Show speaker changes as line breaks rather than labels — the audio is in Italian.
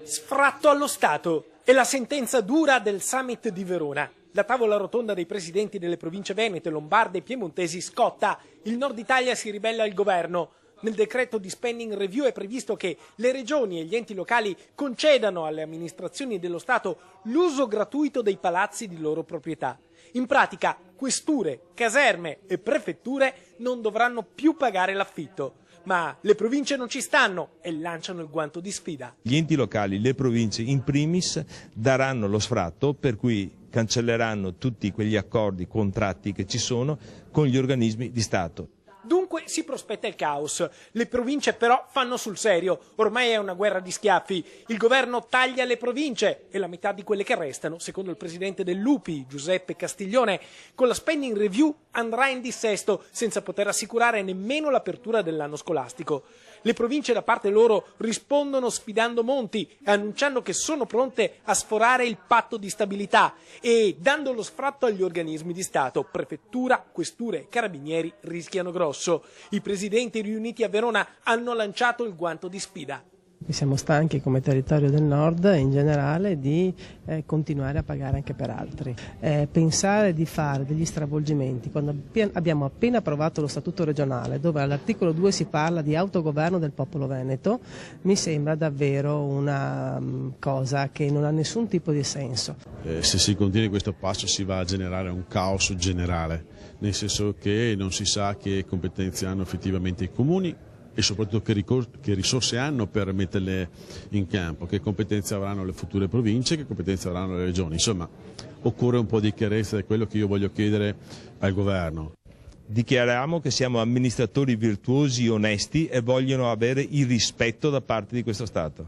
Sfratto allo Stato è la sentenza dura del summit di Verona. La tavola rotonda dei presidenti delle province venete, lombarde e piemontesi scotta. Il Nord Italia si ribella al governo. Nel decreto di spending review è previsto che le regioni e gli enti locali concedano alle amministrazioni dello Stato l'uso gratuito dei palazzi di loro proprietà. In pratica, questure, caserme e prefetture non dovranno più pagare l'affitto. Ma le province non ci stanno e lanciano il guanto di sfida.
Gli enti locali, le province in primis, daranno lo sfratto, per cui cancelleranno tutti quegli accordi, contratti che ci sono con gli organismi di Stato.
Dunque si prospetta il caos. Le province però fanno sul serio. Ormai è una guerra di schiaffi. Il governo taglia le province e la metà di quelle che restano, secondo il presidente dell'UPI, Giuseppe Castiglione, con la spending review andrà in dissesto senza poter assicurare nemmeno l'apertura dell'anno scolastico. Le province da parte loro rispondono sfidando Monti, annunciando che sono pronte a sforare il patto di stabilità e dando lo sfratto agli organismi di Stato. Prefettura, questure e carabinieri rischiano grosso. I presidenti riuniti a Verona hanno lanciato il guanto di sfida.
Siamo stanchi come territorio del nord in generale di continuare a pagare anche per altri. Pensare di fare degli stravolgimenti quando abbiamo appena approvato lo statuto regionale, dove all'articolo 2 si parla di autogoverno del popolo veneto, mi sembra davvero una cosa che non ha nessun tipo di senso.
Se si continua questo passo si va a generare un caos generale, nel senso che non si sa che competenze hanno effettivamente i comuni e soprattutto che risorse hanno per metterle in campo, che competenze avranno le future province, che competenze avranno le regioni. Insomma, occorre un po' di chiarezza, è quello che io voglio chiedere al governo.
Dichiariamo che siamo amministratori virtuosi e onesti e vogliono avere il rispetto da parte di questo Stato.